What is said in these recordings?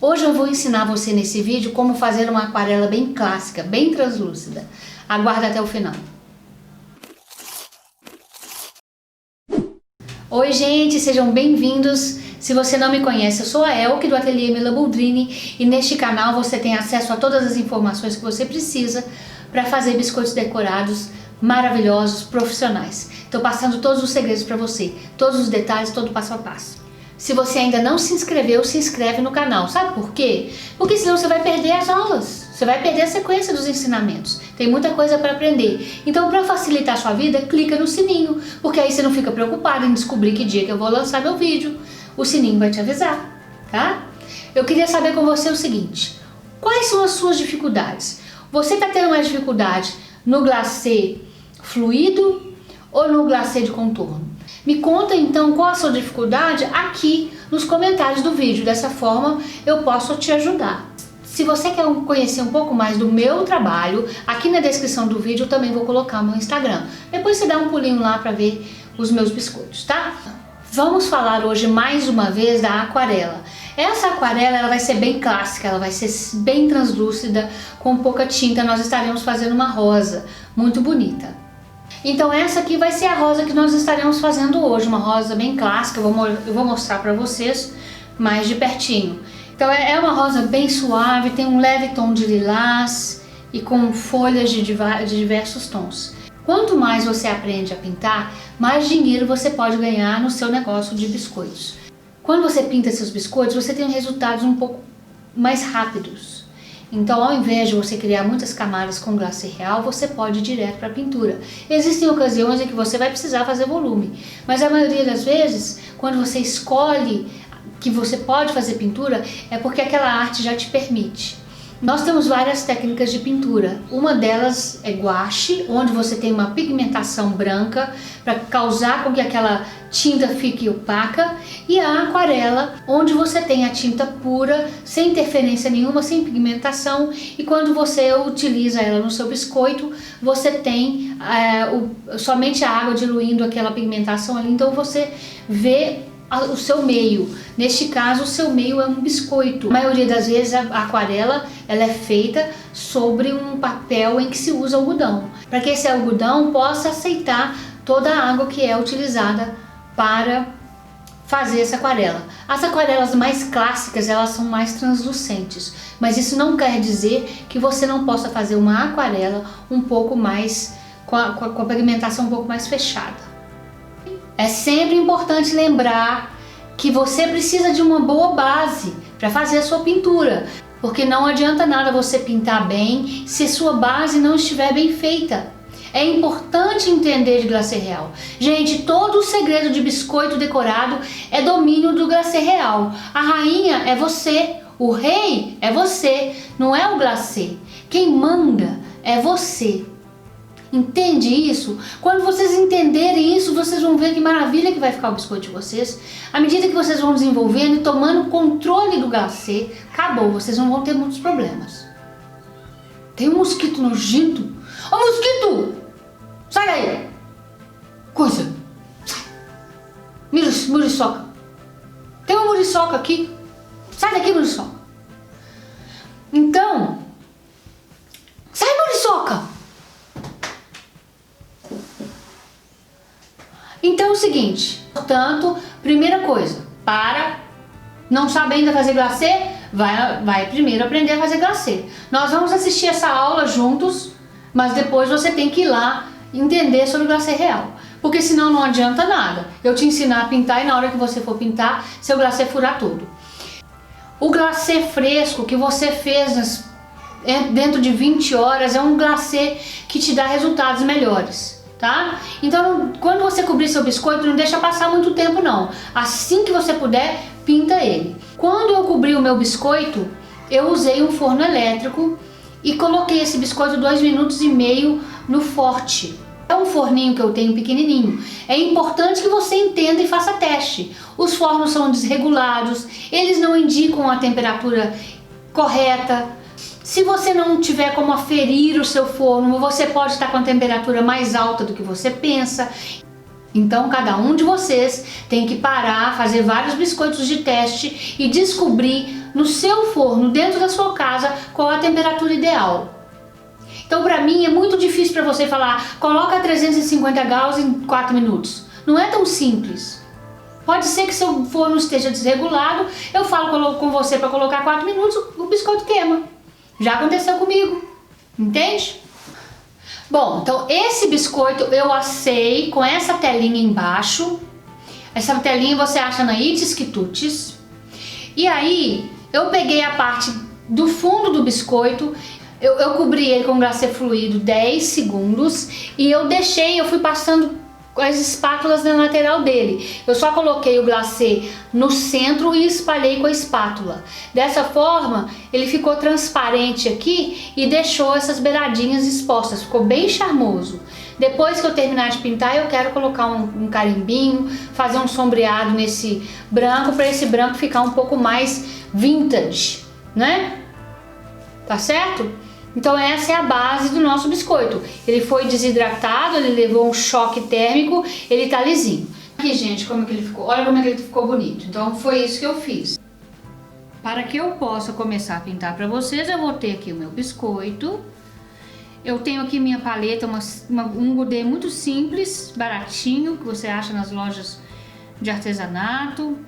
Hoje eu vou ensinar você nesse vídeo como fazer uma aquarela bem clássica, bem translúcida. Aguarda até o final. Oi gente, sejam bem-vindos. Se você não me conhece, eu sou a Elke do Ateliê Mila Boldrini e neste canal você tem acesso a todas as informações que você precisa para fazer biscoitos decorados maravilhosos, profissionais. Estou passando todos os segredos para você, todos os detalhes, todo o passo a passo. Se você ainda não se inscreveu, se inscreve no canal. Sabe por quê? Porque senão você vai perder as aulas. Você vai perder a sequência dos ensinamentos. Tem muita coisa para aprender. Então, para facilitar a sua vida, clica no sininho. Porque aí você não fica preocupado em descobrir que dia que eu vou lançar meu vídeo. O sininho vai te avisar, tá? Eu queria saber com você o seguinte. Quais são as suas dificuldades? Você está tendo mais dificuldade no glacê fluido ou no glacê de contorno? Me conta então qual a sua dificuldade aqui nos comentários do vídeo. Dessa forma eu posso te ajudar. Se você quer conhecer um pouco mais do meu trabalho, aqui na descrição do vídeo eu também vou colocar o meu Instagram. Depois você dá um pulinho lá para ver os meus biscoitos, tá? Vamos falar hoje mais uma vez da aquarela. Essa aquarela ela vai ser bem clássica, ela vai ser bem translúcida, com pouca tinta. Nós estaremos fazendo uma rosa muito bonita. Então essa aqui vai ser a rosa que nós estaremos fazendo hoje, uma rosa bem clássica. Eu vou mostrar para vocês mais de pertinho. Então é uma rosa bem suave, tem um leve tom de lilás e com folhas de diversos tons. Quanto mais você aprende a pintar, mais dinheiro você pode ganhar no seu negócio de biscoitos. Quando você pinta seus biscoitos, você tem resultados um pouco mais rápidos. Então, ao invés de você criar muitas camadas com glacê real, você pode ir direto para a pintura. Existem ocasiões em que você vai precisar fazer volume, mas a maioria das vezes, quando você escolhe que você pode fazer pintura, é porque aquela arte já te permite. Nós temos várias técnicas de pintura. Uma delas é guache, onde você tem uma pigmentação branca para causar com que aquela tinta fique opaca, e a aquarela, onde você tem a tinta pura, sem interferência nenhuma, sem pigmentação, e quando você utiliza ela no seu biscoito, você tem somente a água diluindo aquela pigmentação ali, então você vê o seu meio. Neste caso, o seu meio é um biscoito. A maioria das vezes a aquarela ela é feita sobre um papel em que se usa algodão, para que esse algodão possa aceitar toda a água que é utilizada para fazer essa aquarela. As aquarelas mais clássicas, elas são mais translucentes, mas isso não quer dizer que você não possa fazer uma aquarela um pouco mais com a pigmentação um pouco mais fechada. É sempre importante lembrar que você precisa de uma boa base para fazer a sua pintura, porque não adianta nada você pintar bem se sua base não estiver bem feita. É importante entender de glacê real. Gente, todo o segredo de biscoito decorado é domínio do glacê real. A rainha é você, o rei é você, não é o glacê. Quem manda é você. Entende isso? Quando vocês entenderem isso, vocês vão ver que maravilha que vai ficar o biscoito de vocês. À medida que vocês vão desenvolvendo e tomando controle do glacê, acabou, vocês não vão ter muitos problemas. Tem um mosquito nojento. Ô mosquito! Sai daí! Coisa! Sai! Muriçoca! Tem uma muriçoca aqui. Sai daqui, muriçoca! Então, sai, muriçoca! Então é o seguinte, portanto, primeira coisa, não sabe ainda fazer glacê, vai primeiro aprender a fazer glacê. Nós vamos assistir essa aula juntos, mas depois você tem que ir lá entender sobre glacê real, porque senão não adianta nada. Eu te ensinar a pintar e na hora que você for pintar, seu glacê furar tudo. O glacê fresco que você fez dentro de 20 horas é um glacê que te dá resultados melhores. Tá? Então, quando você cobrir seu biscoito, não deixa passar muito tempo não. Assim que você puder, pinta ele. Quando eu cobri o meu biscoito, eu usei um forno elétrico e coloquei esse biscoito 2,5 minutos no forte. É um forninho que eu tenho pequenininho. É importante que você entenda e faça teste. Os fornos são desregulados, eles não indicam a temperatura correta. Se você não tiver como aferir o seu forno, você pode estar com a temperatura mais alta do que você pensa. Então cada um de vocês tem que parar, fazer vários biscoitos de teste e descobrir no seu forno, dentro da sua casa, qual a temperatura ideal. Então para mim é muito difícil para você falar, coloca 350 graus em 4 minutos. Não é tão simples. Pode ser que seu forno esteja desregulado, eu falo com você para colocar 4 minutos, o biscoito queima. Já aconteceu comigo, entende? Bom, então esse biscoito eu assei com essa telinha embaixo. Essa telinha você acha na Itis Quitutes. E aí eu peguei a parte do fundo do biscoito, eu cobri ele com glacê fluido 10 segundos e eu fui passando as espátulas na lateral dele. Eu só coloquei o glacê no centro e espalhei com a espátula. Dessa forma, ele ficou transparente aqui e deixou essas beiradinhas expostas. Ficou bem charmoso. Depois que eu terminar de pintar, eu quero colocar um carimbinho, fazer um sombreado nesse branco, para esse branco ficar um pouco mais vintage, né? Tá certo? Então essa é a base do nosso biscoito. Ele foi desidratado, ele levou um choque térmico, ele tá lisinho. Aqui, gente, como é que ele ficou? Olha como é que ele ficou bonito. Então foi isso que eu fiz. Para que eu possa começar a pintar para vocês, eu vou ter aqui o meu biscoito. Eu tenho aqui minha paleta, um goudê muito simples, baratinho, que você acha nas lojas de artesanato.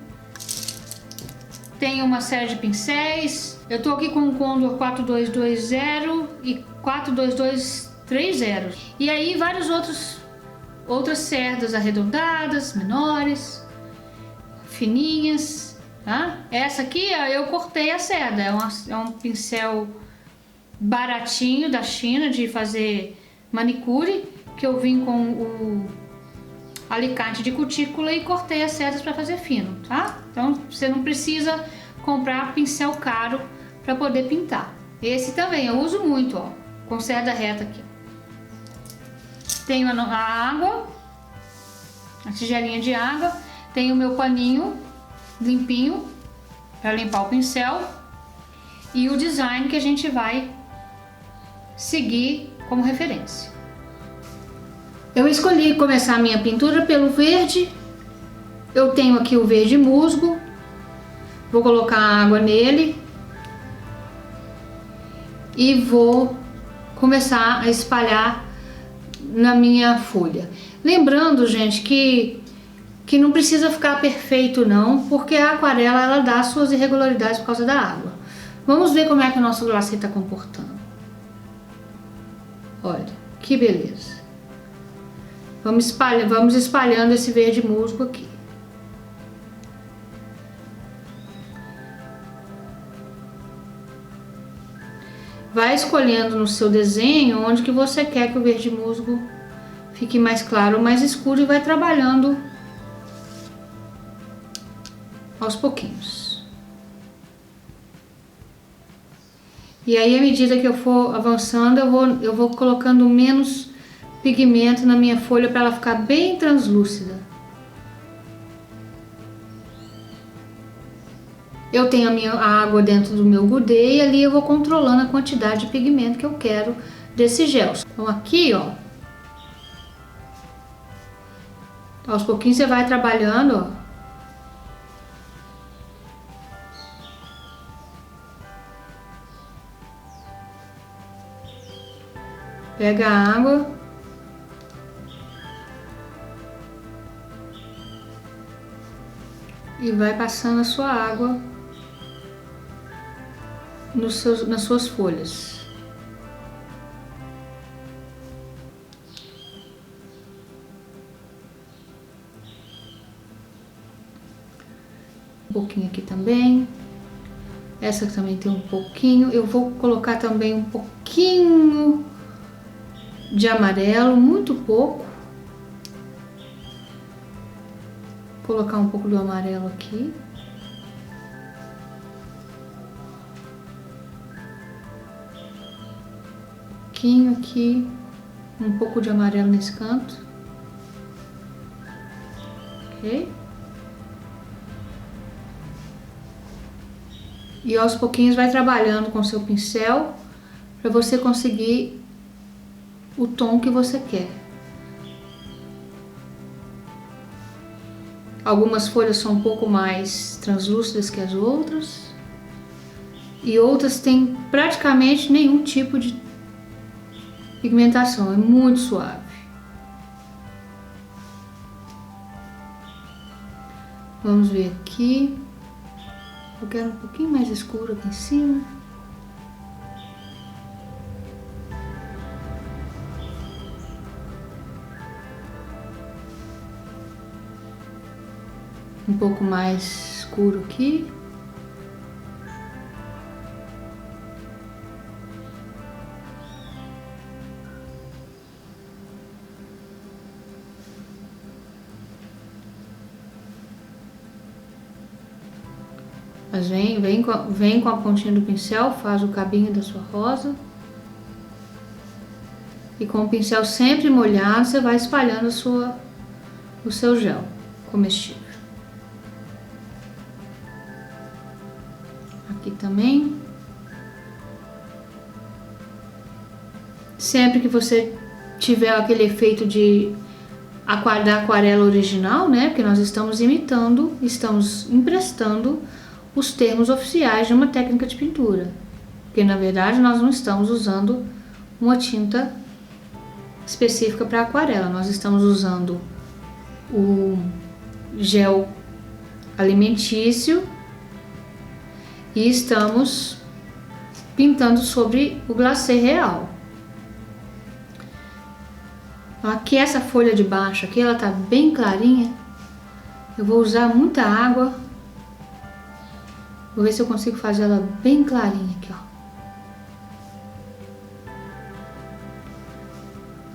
Tenho uma série de pincéis. Eu tô aqui com o Condor 4220 e 42230. E aí vários outras cerdas arredondadas, menores, fininhas, tá? Essa aqui eu cortei a cerda, é um pincel baratinho da China de fazer manicure, que eu vim com o alicate de cutícula e cortei as cerdas para fazer fino, tá? Então você não precisa comprar pincel caro para poder pintar. Esse também eu uso muito, ó, com cerda reta aqui. Tenho a água, a tigelinha de água, tenho o meu paninho limpinho para limpar o pincel e o design que a gente vai seguir como referência. Eu escolhi começar a minha pintura pelo verde. Eu tenho aqui o verde musgo. Vou colocar água nele e vou começar a espalhar na minha folha. Lembrando, gente, que não precisa ficar perfeito não, porque a aquarela ela dá suas irregularidades por causa da água. Vamos ver como é que o nosso glacê está comportando. Olha, que beleza. Vamos espalhando esse verde musgo aqui. Vai escolhendo no seu desenho onde que você quer que o verde musgo fique mais claro ou mais escuro e vai trabalhando aos pouquinhos. E aí, à medida que eu for avançando, eu vou colocando menos pigmento na minha folha para ela ficar bem translúcida. Eu tenho a água dentro do meu goudê e ali eu vou controlando a quantidade de pigmento que eu quero desse gel. Então aqui, ó, aos pouquinhos você vai trabalhando, ó. Pega a água e vai passando a sua água nas suas folhas. Um pouquinho aqui também. Essa também tem um pouquinho. Eu vou colocar também um pouquinho de amarelo, muito pouco. Vou colocar um pouco do amarelo aqui. Aqui, um pouco de amarelo nesse canto, ok? E aos pouquinhos vai trabalhando com seu pincel para você conseguir o tom que você quer. Algumas folhas são um pouco mais translúcidas que as outras. E outras têm praticamente nenhum tipo de pigmentação, é muito suave. Vamos ver aqui. Eu quero um pouquinho mais escuro aqui em cima. Um pouco mais escuro aqui. Mas vem com a pontinha do pincel, faz o cabinho da sua rosa. E com o pincel sempre molhado, você vai espalhando o seu gel comestível. Aqui também. Sempre que você tiver aquele efeito da aquarela original, né? Porque nós estamos imitando, estamos emprestando os termos oficiais de uma técnica de pintura. Porque na verdade nós não estamos usando uma tinta específica para aquarela, nós estamos usando o gel alimentício e estamos pintando sobre o glacê real. Aqui essa folha de baixo aqui, ela tá bem clarinha. Eu vou usar muita água. Vou ver se eu consigo fazer ela bem clarinha aqui, ó.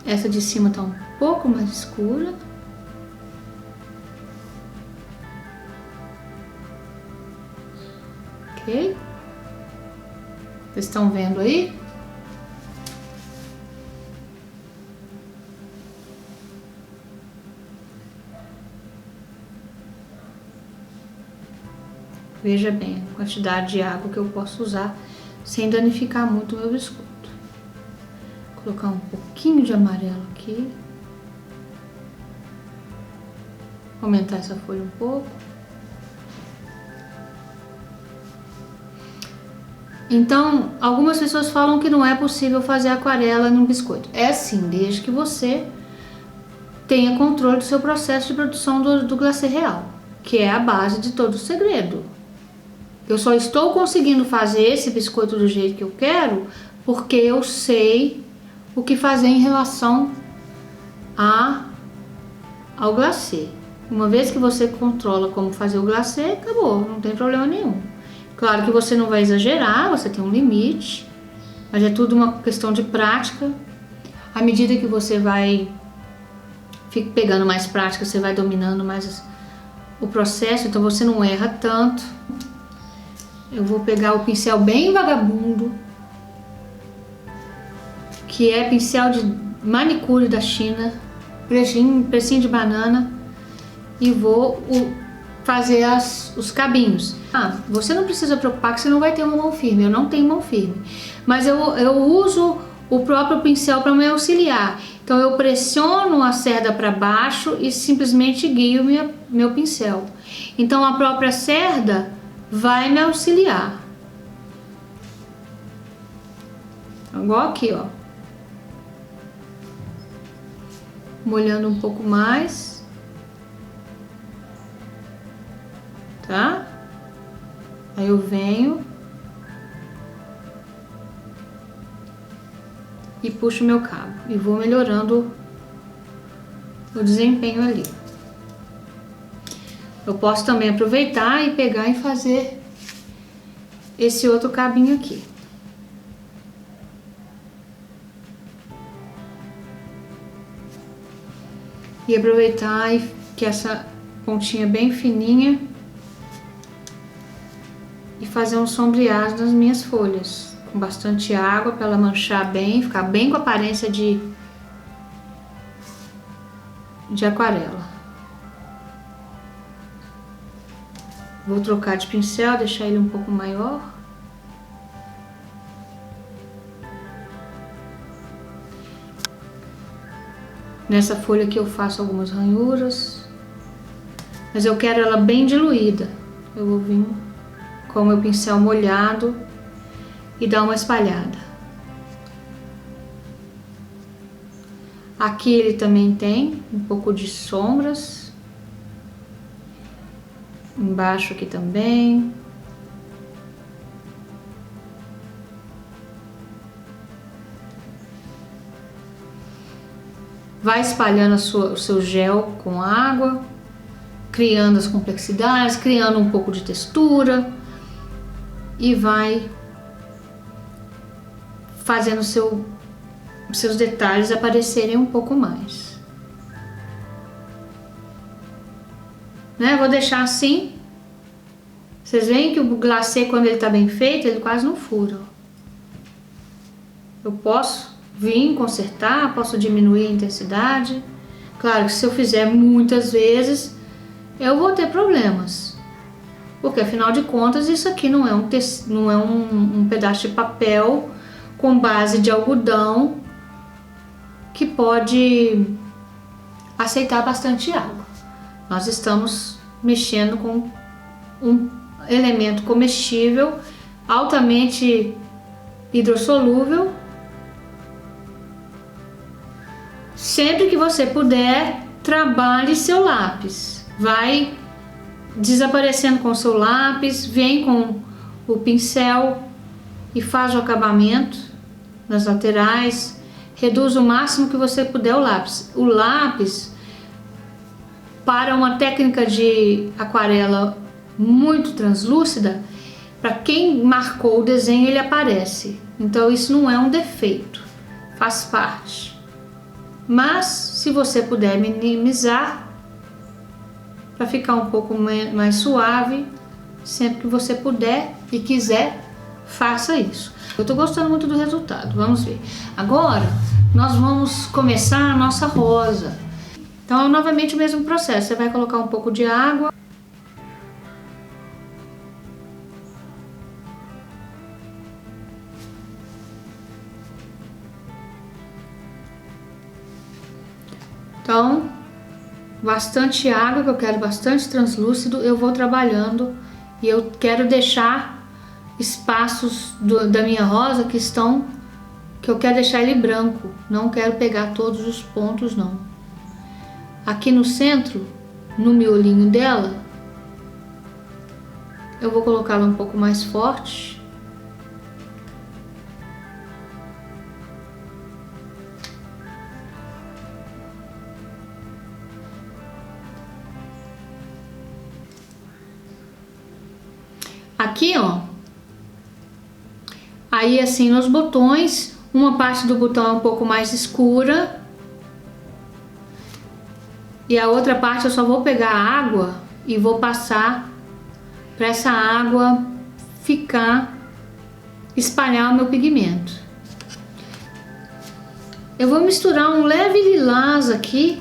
Essa de cima tá um pouco mais escura. Ok? Vocês estão vendo aí? Veja bem a quantidade de água que eu posso usar sem danificar muito o meu biscoito. Vou colocar um pouquinho de amarelo aqui. Aumentar essa folha um pouco. Então, algumas pessoas falam que não é possível fazer aquarela num biscoito. É sim, desde que você tenha controle do seu processo de produção do glacê real, que é a base de todo o segredo. Eu só estou conseguindo fazer esse biscoito do jeito que eu quero porque eu sei o que fazer em relação ao glacê. Uma vez que você controla como fazer o glacê, acabou, não tem problema nenhum. Claro que você não vai exagerar, você tem um limite, mas é tudo uma questão de prática. À medida que você vai pegando mais prática, você vai dominando mais o processo, então você não erra tanto. Eu vou pegar o pincel bem vagabundo, que é pincel de manicure da China, precinho de banana, e vou fazer os cabinhos. Você não precisa preocupar que você não vai ter uma mão firme, eu não tenho mão firme, mas eu uso o próprio pincel para me auxiliar. Então eu pressiono a cerda para baixo e simplesmente guio meu pincel. Então a própria cerda vai me auxiliar. Igual aqui, ó. Molhando um pouco mais. Tá? Aí eu venho e puxo meu cabo e vou melhorando o desempenho ali. Eu posso também aproveitar e pegar e fazer esse outro cabinho aqui. E aproveitar que essa pontinha bem fininha e fazer um sombreado nas minhas folhas. Com bastante água para ela manchar bem, ficar bem com a aparência de aquarela. Vou trocar de pincel, deixar ele um pouco maior. Nessa folha aqui eu faço algumas ranhuras. mas eu quero ela bem diluída. Eu vou vir com o meu pincel molhado e dar uma espalhada. Aqui ele também tem um pouco de sombras. Embaixo aqui também. Vai espalhando o seu gel com água, criando as complexidades, criando um pouco de textura e vai fazendo seus detalhes aparecerem um pouco mais. Né? Vou deixar assim. Vocês veem que o glacê, quando ele está bem feito, ele quase não fura. Eu posso vir consertar, posso diminuir a intensidade. Claro que se eu fizer muitas vezes, eu vou ter problemas. Porque afinal de contas, isso aqui não é um pedaço de papel com base de algodão que pode aceitar bastante água. Nós estamos mexendo com um elemento comestível, altamente hidrossolúvel. Sempre que você puder, trabalhe seu lápis. Vai desaparecendo com o seu lápis, vem com o pincel e faz o acabamento nas laterais. Reduz o máximo que você puder o lápis. O lápis, para uma técnica de aquarela muito translúcida, para quem marcou o desenho, ele aparece. Então isso não é um defeito, faz parte. Mas se você puder minimizar, para ficar um pouco mais suave, sempre que você puder e quiser, faça isso. Eu tô gostando muito do resultado, vamos ver. Agora, nós vamos começar a nossa rosa. Então, é novamente o mesmo processo. Você vai colocar um pouco de água. Então, bastante água, que eu quero bastante translúcido. Eu vou trabalhando e eu quero deixar espaços da minha rosa que eu quero deixar ele branco. Não quero pegar todos os pontos, não. Aqui no centro, no miolinho dela, eu vou colocá-la um pouco mais forte. Aqui, ó, aí assim nos botões, uma parte do botão é um pouco mais escura e a outra parte eu só vou pegar a água e vou passar para essa água espalhar o meu pigmento. Eu vou misturar um leve lilás aqui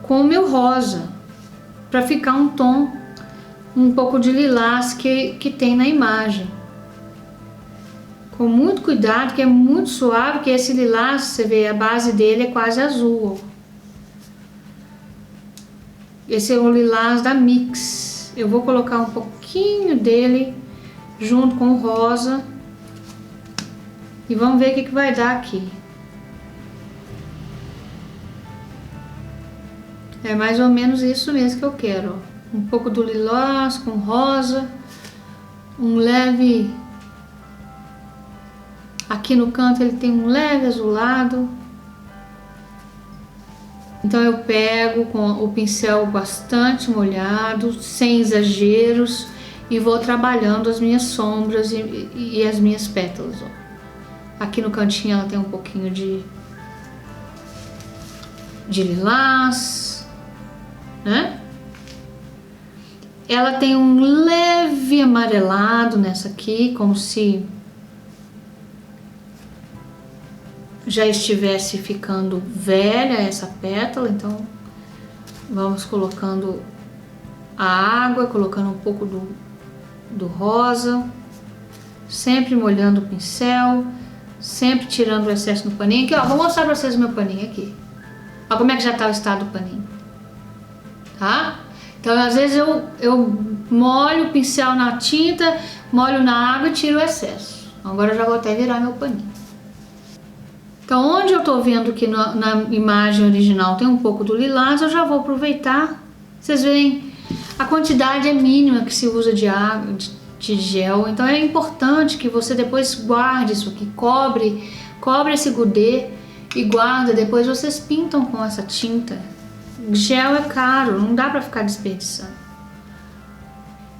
com o meu rosa para ficar um tom um pouco de lilás que tem na imagem. Com muito cuidado, que é muito suave, que esse lilás, você vê, a base dele é quase azul. Esse é o lilás da Mix. Eu vou colocar um pouquinho dele junto com o rosa e vamos ver o que vai dar aqui. É mais ou menos isso mesmo que eu quero, ó. Um pouco do lilás com rosa, um leve, aqui no canto ele tem um leve azulado. Então eu pego com o pincel bastante molhado, sem exageros, e vou trabalhando as minhas sombras e as minhas pétalas, ó. Aqui no cantinho ela tem um pouquinho de lilás, né? Ela tem um leve amarelado nessa aqui, como se já estivesse ficando velha essa pétala. Então vamos colocando a água, colocando um pouco do rosa, sempre molhando o pincel, sempre tirando o excesso no paninho. Aqui, ó, vou mostrar pra vocês o meu paninho aqui. Olha como é que já tá o estado do paninho, tá? Então às vezes eu molho o pincel na tinta, molho na água e tiro o excesso. Agora eu já vou até virar meu paninho. Então onde eu tô vendo que na imagem original tem um pouco do lilás, eu já vou aproveitar. Vocês veem, a quantidade é mínima que se usa de água, de gel, então é importante que você depois guarde isso aqui, cobre esse goudê e guarda, depois vocês pintam com essa tinta. Gel é caro, não dá pra ficar desperdiçando.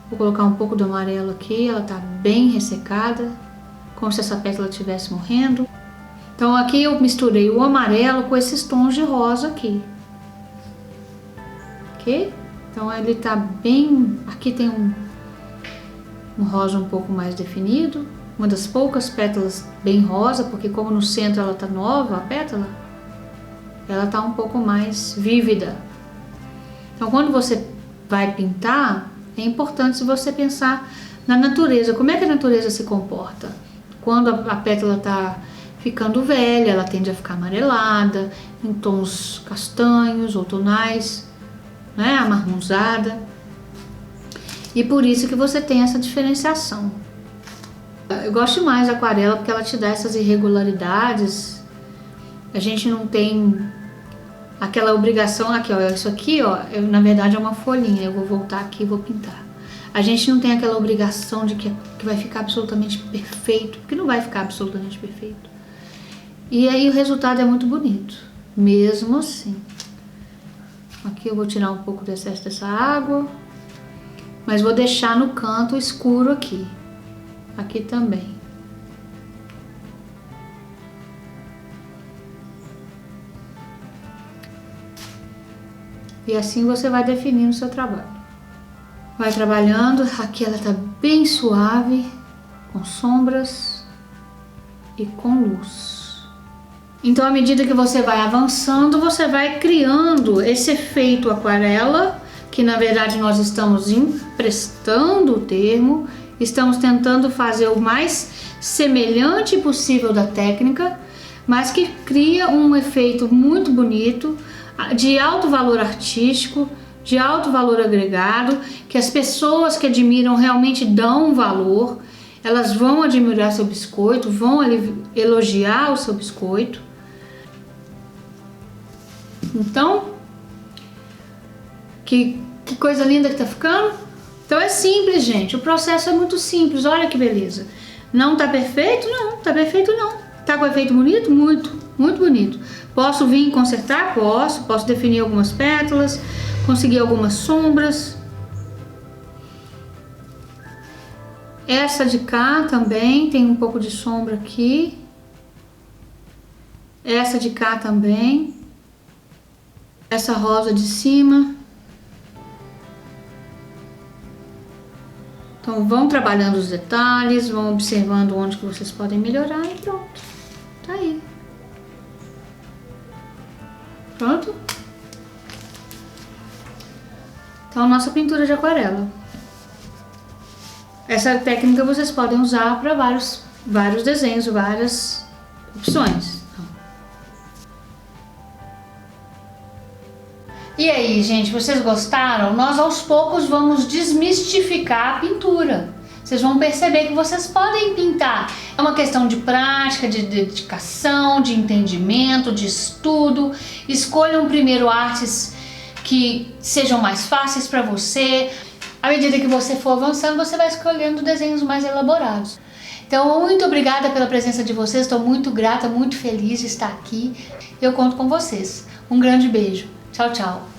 Vou colocar um pouco do amarelo aqui, ela tá bem ressecada, como se essa pétala estivesse morrendo. Então aqui eu misturei o amarelo com esses tons de rosa aqui. Ok? Então ele tá bem... Aqui tem um rosa um pouco mais definido. Uma das poucas pétalas bem rosa, porque como no centro ela tá nova, a pétala, ela tá um pouco mais vívida. Então quando você vai pintar, é importante você pensar na natureza. Como é que a natureza se comporta? Quando a pétala tá ficando velha, ela tende a ficar amarelada, em tons castanhos ou tonais, né, amarronzada. E por isso que você tem essa diferenciação. Eu gosto mais da aquarela porque ela te dá essas irregularidades. A gente não tem aquela obrigação aqui, ó, isso aqui, ó, na verdade é uma folhinha, eu vou voltar aqui e vou pintar. A gente não tem aquela obrigação de que vai ficar absolutamente perfeito, porque não vai ficar absolutamente perfeito. E aí o resultado é muito bonito, mesmo assim. Aqui eu vou tirar um pouco do excesso dessa água, mas vou deixar no canto escuro aqui. Aqui também. E assim você vai definindo o seu trabalho. Vai trabalhando, aqui ela tá bem suave, com sombras e com luz. Então à medida que você vai avançando, você vai criando esse efeito aquarela, que na verdade nós estamos emprestando o termo, estamos tentando fazer o mais semelhante possível da técnica, mas que cria um efeito muito bonito, de alto valor artístico, de alto valor agregado, que as pessoas que admiram realmente dão valor, elas vão admirar seu biscoito, vão elogiar o seu biscoito. Então, que coisa linda que tá ficando. Então é simples, gente, o processo é muito simples, olha que beleza. Não tá perfeito? Não, tá perfeito não. Tá com efeito bonito? Muito, muito bonito. Posso vir consertar? Posso definir algumas pétalas, conseguir algumas sombras. Essa de cá também tem um pouco de sombra aqui. Essa de cá também. Essa rosa de cima. Então vão trabalhando os detalhes, vão observando onde que vocês podem melhorar e pronto. Tá aí. Pronto? Então nossa pintura de aquarela. Essa técnica vocês podem usar para vários desenhos, várias opções. E aí, gente, vocês gostaram? Nós aos poucos vamos desmistificar a pintura. Vocês vão perceber que vocês podem pintar. É uma questão de prática, de dedicação, de entendimento, de estudo. Escolham primeiro artes que sejam mais fáceis para você. À medida que você for avançando, você vai escolhendo desenhos mais elaborados. Então, muito obrigada pela presença de vocês. Estou muito grata, muito feliz de estar aqui. Eu conto com vocês. Um grande beijo. Tchau, tchau.